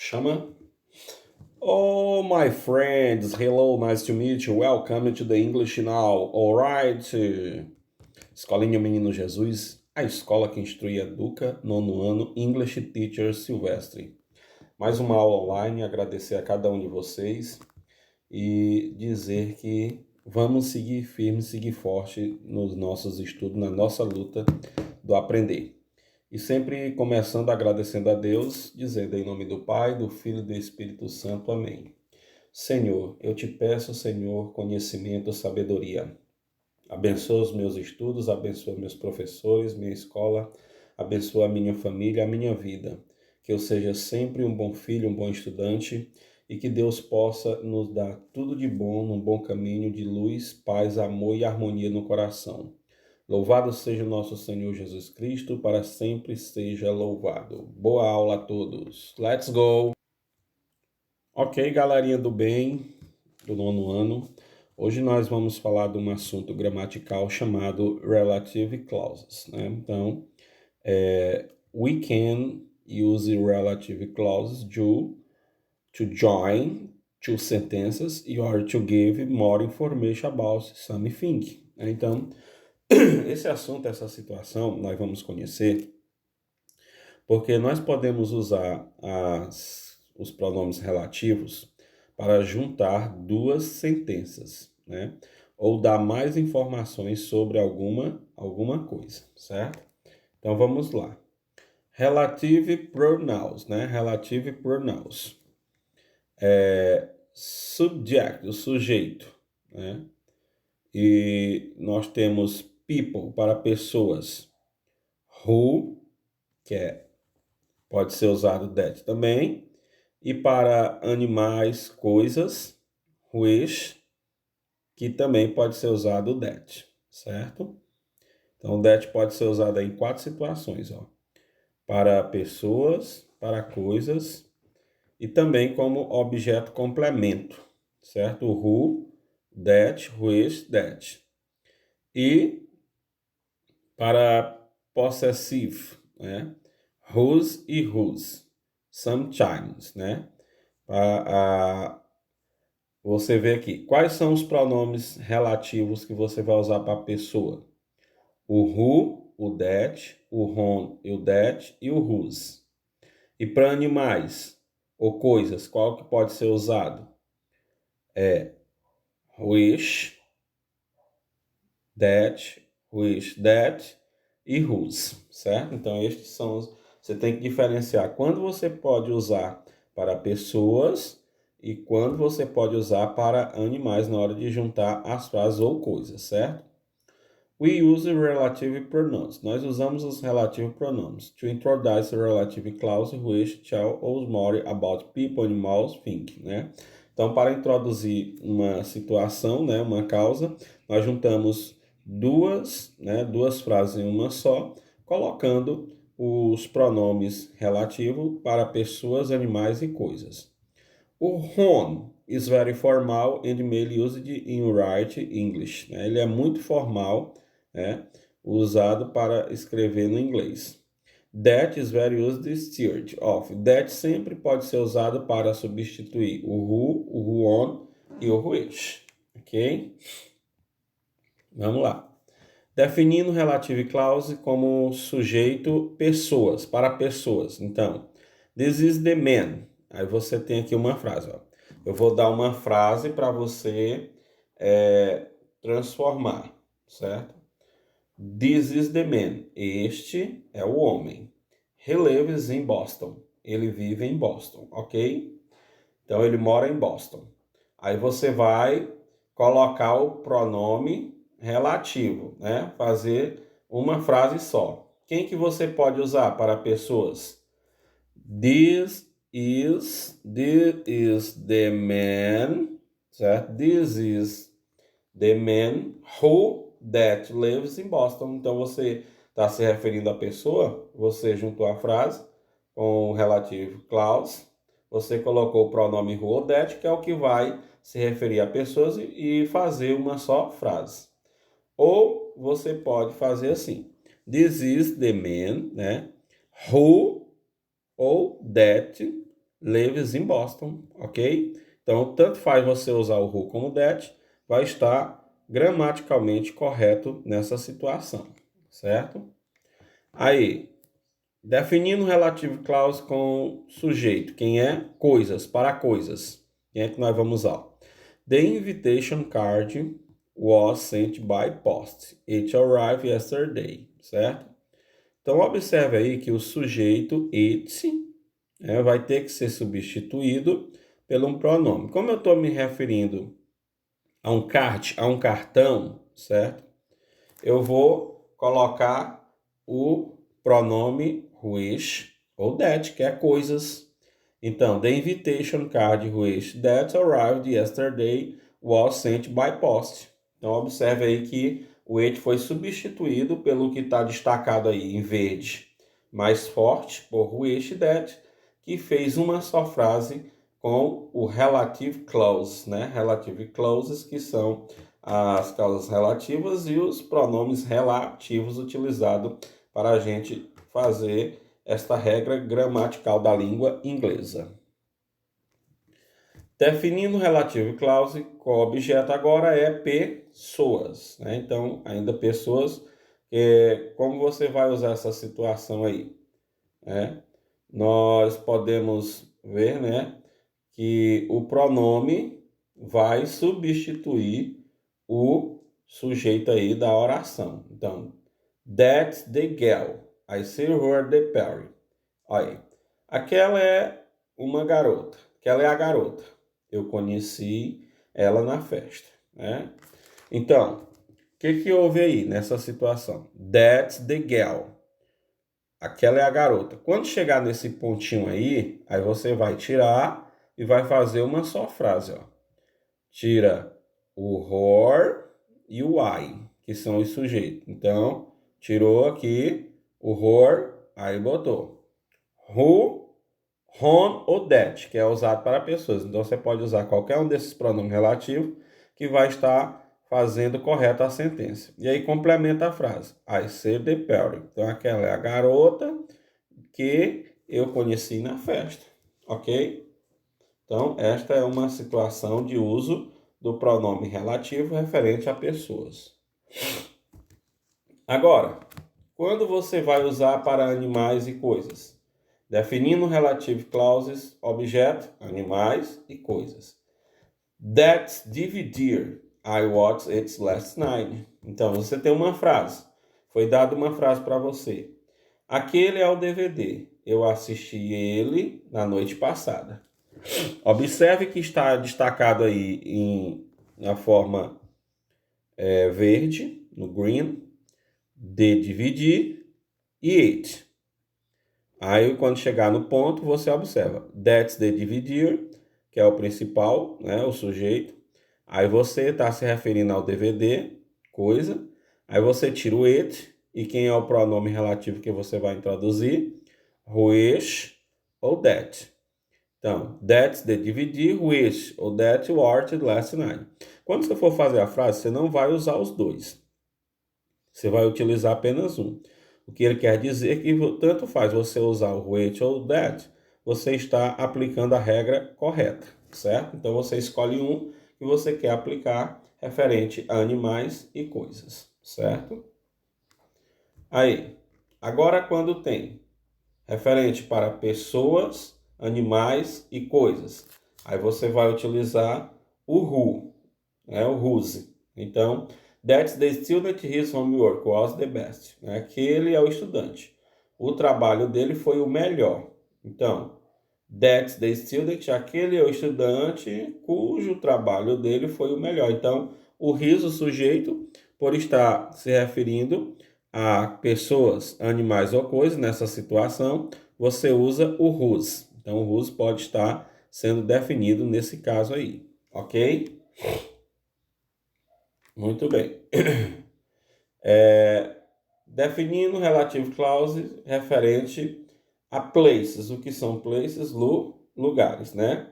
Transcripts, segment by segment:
Chama. Oh, my friends, hello, nice to meet you. Welcome to the English now. Alright. Escolinha Menino Jesus, a escola que instrui e educa, nono ano, English Teacher Silvestre. Mais uma aula online, agradecer a cada um de vocês e dizer que vamos seguir firme, seguir forte nos nossos estudos, na nossa luta do aprender. E sempre começando agradecendo a Deus, dizendo em nome do Pai, do Filho e do Espírito Santo. Amém. Senhor, eu te peço, Senhor, conhecimento, sabedoria. Abençoa os meus estudos, abençoa meus professores, minha escola, abençoa a minha família, a minha vida. Que eu seja sempre um bom filho, um bom estudante e que Deus possa nos dar tudo de bom, num bom caminho de luz, paz, amor e harmonia no coração. Louvado seja o nosso Senhor Jesus Cristo, para sempre seja louvado. Boa aula a todos. Let's go! Ok, galerinha do bem, do nono ano. Hoje nós vamos falar de um assunto gramatical chamado relative clauses, né? Então, we can use relative clauses to join two sentences or to give more information about something. Então, esse assunto, essa situação, nós vamos conhecer porque nós podemos usar os pronomes relativos para juntar duas sentenças, né? Ou dar mais informações sobre alguma coisa, certo? Então vamos lá. Relative pronouns, né? Relative pronouns. Subject, o sujeito, né? E nós temos people para pessoas. Who, que pode ser usado that também. E para animais, coisas, which, que também pode ser usado that, certo? Então, that pode ser usado em 4 situações, ó. Para pessoas, para coisas e também como objeto complemento, certo? Who, that, which, that. E para possessive, né? Whose e whose. Sometimes, né? Você vê aqui, quais são os pronomes relativos que você vai usar para a pessoa? O who, o that, o whom e o that e o whose. E para animais ou coisas, qual que pode ser usado? Which, that e whose, certo? Então estes são você tem que diferenciar quando você pode usar para pessoas e quando você pode usar para animais na hora de juntar as frases ou coisas, certo? We use relative pronouns. Nós usamos os relative pronouns to introduce a relative clause which tell us more about people, animals, things, né? Então, para introduzir uma situação, né, uma causa, nós juntamos duas frases em uma só, colocando os pronomes relativos para pessoas, animais e coisas. O whom is very formal and mainly used in write English. Né? Ele é muito formal, né? Usado para escrever no inglês. That is very used instead of. That sempre pode ser usado para substituir o who, o who on e o which. Ok? Vamos lá. Definindo relative clause como sujeito pessoas, para pessoas. Então, this is the man. Aí você tem aqui uma frase, ó. Eu vou dar uma frase para você transformar, certo? This is the man. Este é o homem. He lives in Boston. Ele vive em Boston, ok? Então, ele mora em Boston. Aí você vai colocar o pronome relativo, né? Fazer uma frase só. Quem que você pode usar para pessoas? This is the man, certo? This is the man who that lives in Boston. Então você está se referindo à pessoa, você juntou a frase com o relativo clause, você colocou o pronome who ou that, que é o que vai se referir a pessoas e fazer uma só frase. Ou você pode fazer assim: this is the man, né? Who ou that lives in Boston, ok? Então, tanto faz você usar o who como that, vai estar gramaticalmente correto nessa situação, certo? Aí, definindo relative clause com sujeito, quem é? Coisas, para coisas. Quem é que nós vamos usar? The invitation card was sent by post. It arrived yesterday, certo? Então, observe aí que o sujeito it vai ter que ser substituído por um pronome. Como eu estou me referindo a um card, a um cartão, certo? Eu vou colocar o pronome which ou that, que é coisas. Então, the invitation card which that arrived yesterday was sent by post. Então, observe aí que o it foi substituído pelo que está destacado aí em verde mais forte, por which that, que fez uma só frase com o relative clause, né? Relative clauses, que são as causas relativas e os pronomes relativos utilizados para a gente fazer esta regra gramatical da língua inglesa. Definindo relative clause com objeto agora é pessoas, né? Então, ainda pessoas, como você vai usar essa situação aí? Nós podemos ver, né, que o pronome vai substituir o sujeito aí da oração. Então, that's the girl. I see her at the party. Aí, aquela é uma garota. Aquela é a garota. Eu conheci ela na festa, né? Então, o que houve aí nessa situação? That's the girl. Aquela é a garota. Quando chegar nesse pontinho aí você vai tirar e vai fazer uma só frase, ó. Tira o her e o I, que são os sujeitos. Então, tirou aqui o her, aí botou who, whom ou that, que é usado para pessoas. Então, você pode usar qualquer um desses pronomes relativos que vai estar fazendo correta a sentença. E aí, complementa a frase. I see the party. Então, aquela é a garota que eu conheci na festa, ok? Então, esta é uma situação de uso do pronome relativo referente a pessoas. Agora, quando você vai usar para animais e coisas? Definindo relative clauses, objeto, animais e coisas. That's DVD. I watched it last night. Então, você tem uma frase. Foi dada uma frase para você. Aquele é o DVD. Eu assisti ele na noite passada. Observe que está destacado aí na forma verde, no green, de dividir e it. Aí, quando chegar no ponto, você observa. That's the dividir, que é o principal, né, o sujeito. Aí você está se referindo ao DVD, coisa. Aí você tira o it, e quem é o pronome relativo que você vai introduzir? Which ou that. Então, that's the DVD which ou that watched last night. Quando você for fazer a frase, você não vai usar os dois. Você vai utilizar apenas um. O que ele quer dizer é que tanto faz você usar o which ou that, você está aplicando a regra correta, certo? Então, você escolhe um que você quer aplicar referente a animais e coisas, certo? Aí, agora quando tem referente para pessoas, animais e coisas, aí você vai utilizar o who, o whose. Então, that's the student, his homework was the best. Aquele é o estudante. O trabalho dele foi o melhor. Então, that's the student, aquele é o estudante cujo trabalho dele foi o melhor. Então, o his, o sujeito, por estar se referindo a pessoas, animais ou coisas nessa situação, você usa o whose. Então, o whose pode estar sendo definido nesse caso aí, ok? Muito bem. Definindo relative clause referente a places. O que são places? Lugares, né?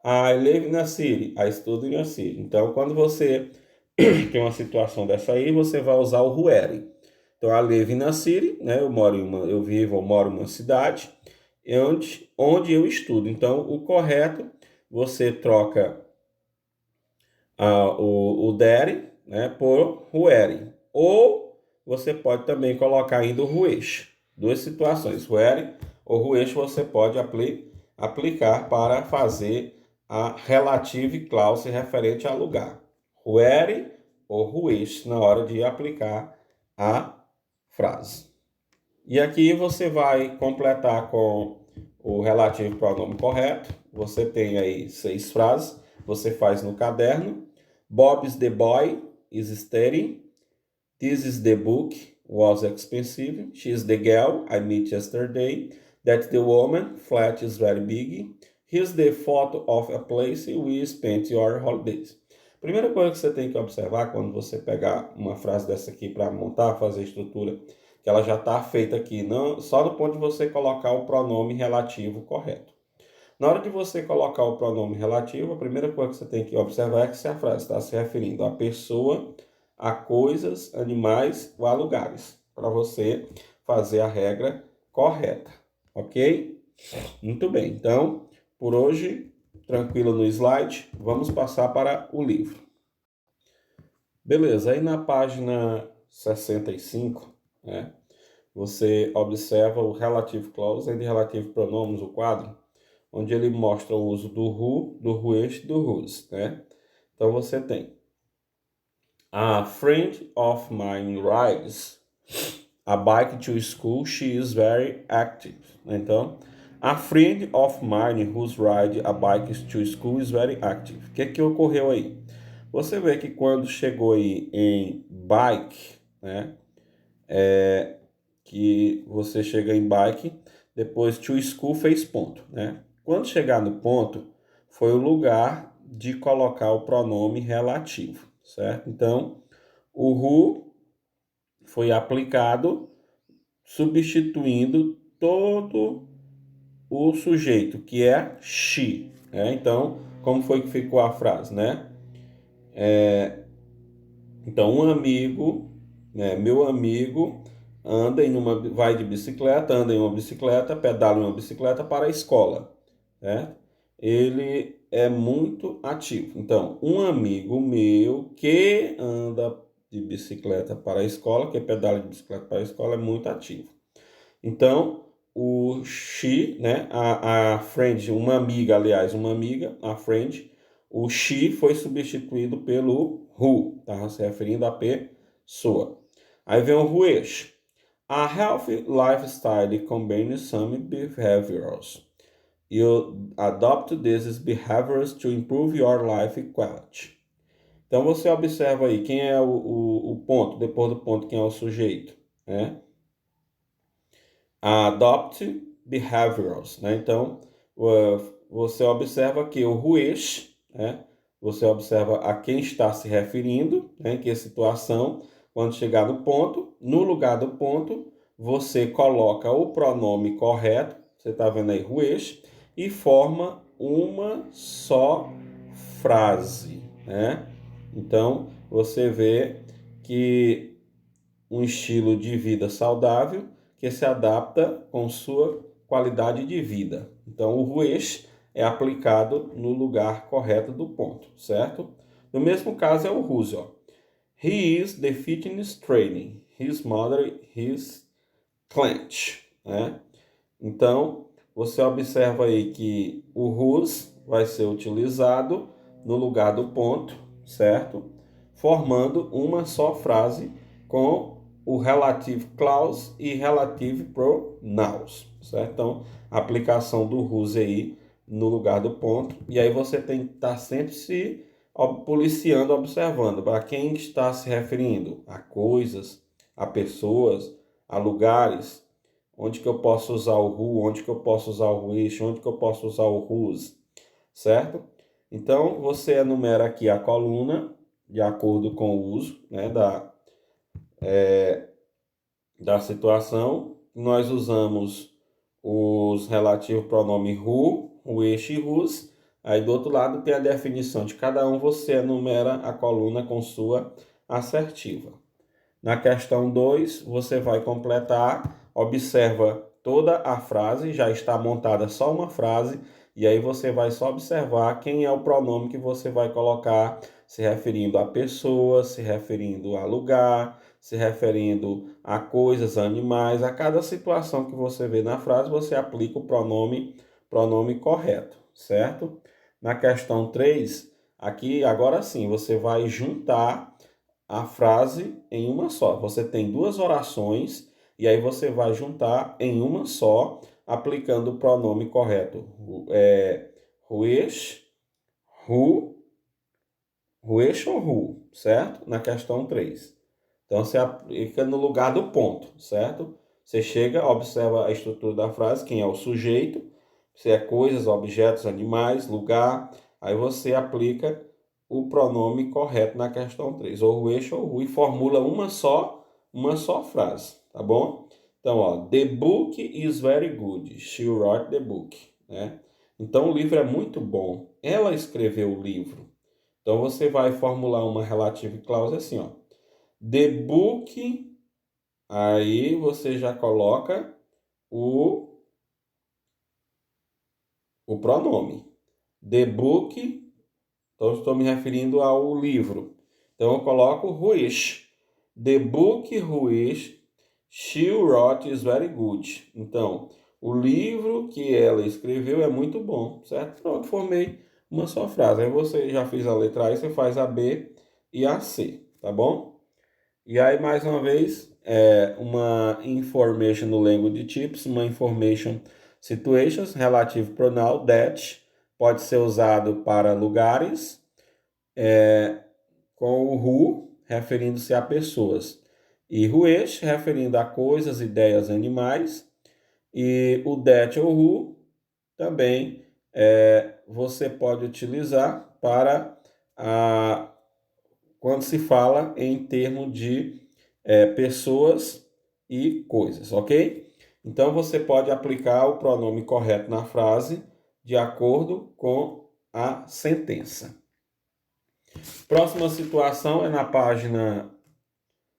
I live in a city. I study in a city. Então, quando você tem uma situação dessa aí, você vai usar o where. Então, I live in a city, né? Eu moro ou moro em uma cidade. onde eu estudo. Então, o correto, você troca o there, né, por where. Ou você pode também colocar ainda o which. Duas situações, where ou which você pode aplicar para fazer a relative clause referente ao lugar. Where ou which na hora de aplicar a frase. E aqui você vai completar com o relativo pronome correto. Você tem aí 6 frases. Você faz no caderno. Bob is the boy, is studying. This is the book, was expensive. She is the girl I met yesterday. That's the woman, flat is very big. Here's the photo of a place we spent your holidays. Primeira coisa que você tem que observar quando você pegar uma frase dessa aqui para montar, fazer a estrutura, que ela já está feita aqui, não, só no ponto de você colocar o pronome relativo correto. Na hora de você colocar o pronome relativo, a primeira coisa que você tem que observar é que se a frase está se referindo a pessoa, a coisas, animais ou a lugares, para você fazer a regra correta, ok? Muito bem, então, por hoje, tranquilo no slide, vamos passar para o livro. Beleza, aí na página 65, né, você observa o relative clause e relative pronomes, o quadro, onde ele mostra o uso do who, do which e do whose, né? Então você tem a friend of mine rides a bike to school, she is very active. Então, a friend of mine who's ride a bike to school is very active. O que ocorreu aí? Você vê que quando chegou aí em bike, né? Que você chega em bike, depois to school fez ponto, né? Quando chegar no ponto, foi o lugar de colocar o pronome relativo, certo? Então, o who foi aplicado substituindo todo o sujeito, que é she, né? Então, como foi que ficou a frase, né? Então, um amigo, né, meu amigo vai de bicicleta, anda em uma bicicleta, pedala em uma bicicleta para a escola, né? Ele é muito ativo. Então, um amigo meu que anda de bicicleta para a escola, que pedala de bicicleta para a escola, é muito ativo. Então, o she, né, a friend, uma amiga, aliás, uma amiga, a friend, o she foi substituído pelo who, tá se referindo à pessoa. Aí vem o which. A healthy lifestyle combines some behaviors. You adopt these behaviors to improve your life quality. Então você observa aí quem é o ponto, depois do ponto, quem é o sujeito, né? Adopt behaviors, né? Então você observa que o which, né? Você observa a quem está se referindo, né? Em que situação, quando chegar no ponto, no lugar do ponto, você coloca o pronome correto, você está vendo aí which, e forma uma só frase, né? Então, você vê que um estilo de vida saudável que se adapta com sua qualidade de vida. Então, o which é aplicado no lugar correto do ponto, certo? No mesmo caso é o whose, ó. He is the fitness training. His mother is clench, né? Então, você observa aí que o whose vai ser utilizado no lugar do ponto, certo? Formando uma só frase com o relative clause e relative pronouns, certo? Então, a aplicação do whose aí no lugar do ponto. E aí você tem que estar sempre se policiando, observando para quem está se referindo, a coisas, a pessoas, a lugares, onde que eu posso usar o who, onde que eu posso usar o which, onde que eu posso usar o whose, certo? Então, você enumera aqui a coluna de acordo com o uso, né, da situação. Nós usamos os relativos pronomes who, which e whose. Aí do outro lado tem a definição de cada um, você enumera a coluna com sua assertiva. Na questão 2, você vai completar, observa toda a frase, já está montada só uma frase, e aí você vai só observar quem é o pronome que você vai colocar, se referindo a pessoa, se referindo a lugar, se referindo a coisas, animais. A cada situação que você vê na frase, você aplica o pronome correto, certo? Na questão 3, aqui agora sim, você vai juntar a frase em uma só. Você tem duas orações e aí você vai juntar em uma só, aplicando o pronome correto. Which, who, which ou who, certo? Na questão 3. Então você aplica no lugar do ponto, certo? Você chega, observa a estrutura da frase, quem é o sujeito, se é coisas, objetos, animais, lugar, aí você aplica o pronome correto na questão 3, ou which ou who, e formula uma só frase, tá bom? Então, ó, the book is very good. She wrote the book, né? Então, o livro é muito bom. Ela escreveu o livro. Então, você vai formular uma relative clause assim, ó. The book, aí você já coloca o pronome. The book, então estou me referindo ao livro. Então eu coloco which. The book which she wrote is very good. Então, o livro que ela escreveu é muito bom, certo? Pronto, formei uma só frase. Aí você já fez a letra A e você faz a B e a C, tá bom? E aí, mais uma vez, uma information no language types, uma information situations, relative pronoun that, pode ser usado para lugares, com o who, referindo-se a pessoas, e which, referindo a coisas, ideias, animais, e o that ou who também você pode utilizar para quando se fala em termos de pessoas e coisas, ok? Então você pode aplicar o pronome correto na frase de acordo com a sentença. Próxima situação é na página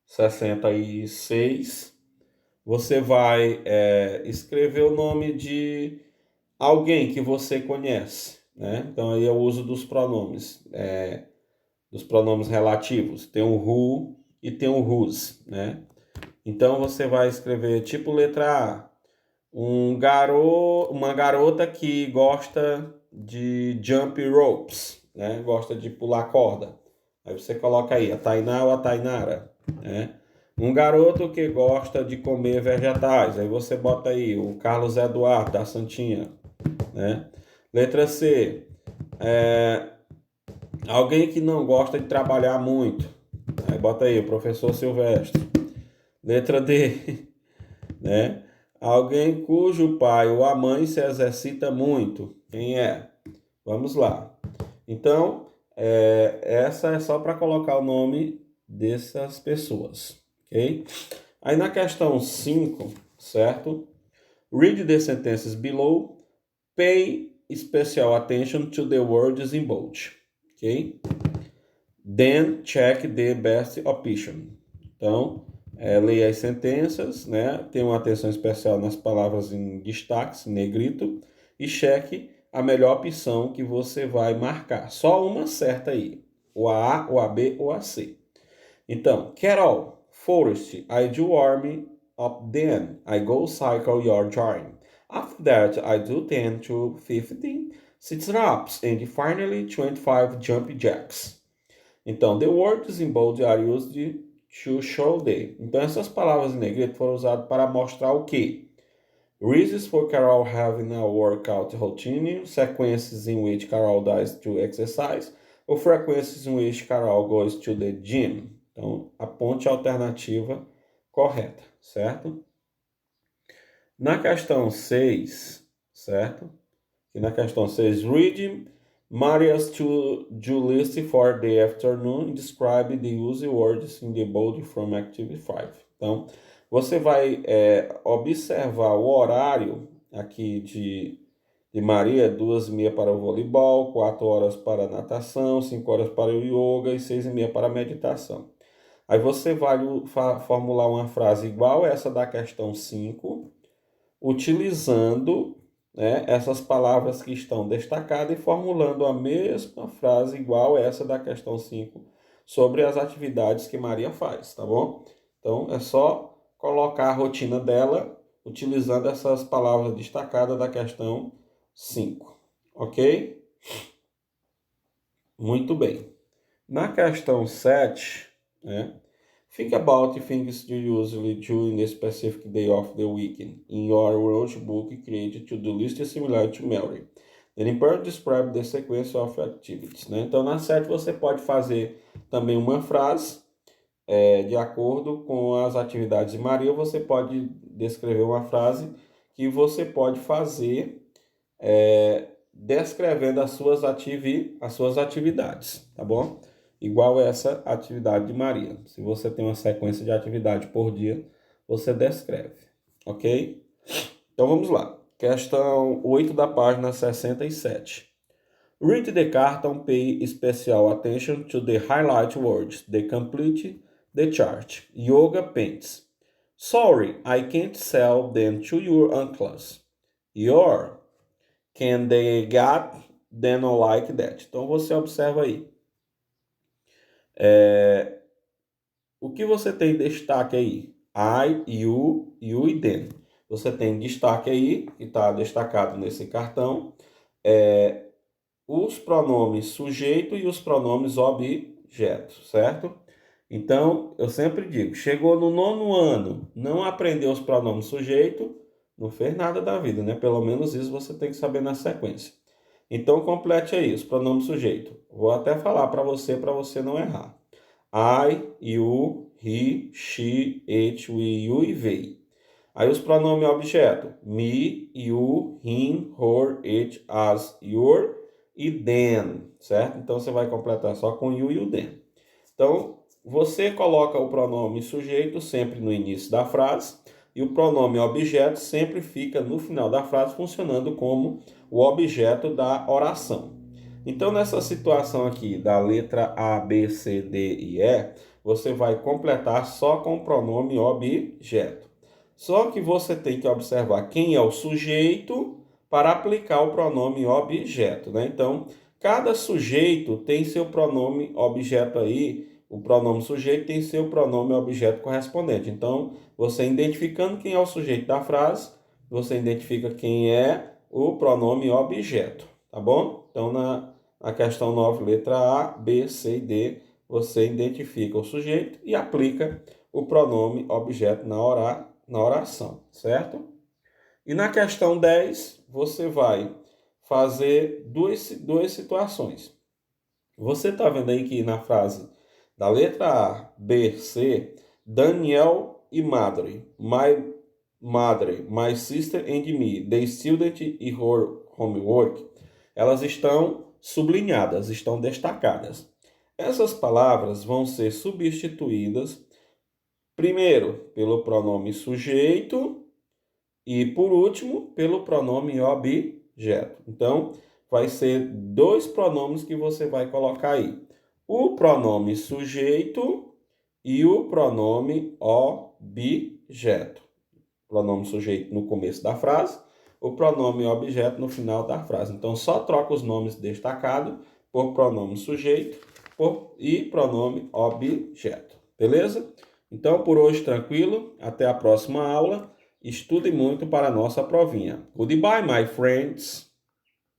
66. Você vai escrever o nome de alguém que você conhece, né? Então aí é o uso dos pronomes relativos. Tem o who e tem o whose, né? Então você vai escrever tipo letra A, uma garota que gosta de jump ropes, né? Gosta de pular corda. Aí você coloca aí a Tainá ou a Tainara, né? Um garoto que gosta de comer vegetais. Aí você bota aí o Carlos Eduardo da Santinha, né? Letra C, alguém que não gosta de trabalhar muito. Aí bota aí o professor Silvestre. Letra D, né? Alguém cujo pai ou a mãe se exercita muito. Quem é? Vamos lá. Então, essa é só para colocar o nome dessas pessoas, ok? Aí na questão 5, certo? Read the sentences below. Pay special attention to the words in bold, ok? Then check the best option. Então, leia as sentenças, né? Tenha uma atenção especial nas palavras em destaque, em negrito, e cheque a melhor opção que você vai marcar. Só uma certa aí, ou a A, ou a B, ou a C. Então, Carol, Forest, I do warm up then. I go cycle your join. After that, I do 10 to 15 sit-ups and finally 25 jump jacks. Então, the words in bold are used to show the. Então, essas palavras em negrito foram usadas para mostrar o quê? Reasons for Carol having a workout routine, sequences in which Carol does to exercise, ou frequencies in which Carol goes to the gym. Então, aponte a alternativa correta, certo? Na questão 6, certo? E na questão 6, read Maria's to-do list for the afternoon and describe the use words in the bold from activity 5. Então, você vai observar o horário aqui de Maria, 2h30 para o voleibol, 4 horas para a natação, 5 horas para o yoga e 6h30 para a meditação. Aí você vai formular uma frase igual essa da questão 5, utilizando, né, essas palavras que estão destacadas e formulando a mesma frase igual essa da questão 5 sobre as atividades que Maria faz, tá bom? Então, é só colocar a rotina dela utilizando essas palavras destacadas da questão 5, ok? Muito bem. Na questão 7, né? Think about things you usually do in a specific day of the weekend. In your notebook, create a to-do list similar to Mary. Then in part, describe the sequence of activities. Né? Então, na 7, você pode fazer também uma frase de acordo com as atividades de Maria. Você pode descrever uma frase que você pode fazer descrevendo as suas atividades, tá bom? Igual essa atividade de Maria. Se você tem uma sequência de atividade por dia, você descreve, ok? Então vamos lá. Questão 8 da página 67. Read the carton, pay special attention to the highlight words, the complete the chart. Yoga pants. Sorry, I can't sell them to your uncles. Your can they get them not like that? Então você observa aí. O que você tem destaque aí? I, you e them. Você tem destaque aí, que está destacado nesse cartão, os pronomes sujeito e os pronomes objeto, certo? Então, eu sempre digo, chegou no 9º ano, não aprendeu os pronomes sujeito, não fez nada da vida, né? Pelo menos isso você tem que saber na sequência. Então, complete aí os pronomes sujeito. Vou até falar para você não errar. I, you, he, she, it, we, you e they. Aí os pronomes objeto. Me, you, him, her, it, us, your e them, certo? Então você vai completar só com you e o them. Então você coloca o pronome sujeito sempre no início da frase e o pronome objeto sempre fica no final da frase, funcionando como o objeto da oração. Então, nessa situação aqui da letra A, B, C, D e E, você vai completar só com o pronome objeto. Só que você tem que observar quem é o sujeito para aplicar o pronome objeto, né? Então, cada sujeito tem seu pronome objeto aí, o pronome sujeito tem seu pronome objeto correspondente. Então, você identificando quem é o sujeito da frase, você identifica quem é o pronome objeto, tá bom? Então, na questão 9, letra A, B, C e D, você identifica o sujeito e aplica o pronome objeto na oração, certo? E na questão 10, você vai fazer duas situações. Você está vendo aí que na frase da letra A, B, C, Daniel e Madre, my sister and me, the student e her homework, elas estão sublinhadas, estão destacadas. Essas palavras vão ser substituídas primeiro pelo pronome sujeito e, por último, pelo pronome objeto. Então, vai ser dois pronomes que você vai colocar aí. O pronome sujeito e o pronome objeto. Pronome sujeito no começo da frase, o pronome objeto no final da frase. Então, só troca os nomes destacados por pronome sujeito e pronome objeto. Beleza? Então, por hoje, tranquilo. Até a próxima aula. Estude muito para a nossa provinha. Goodbye, my friends.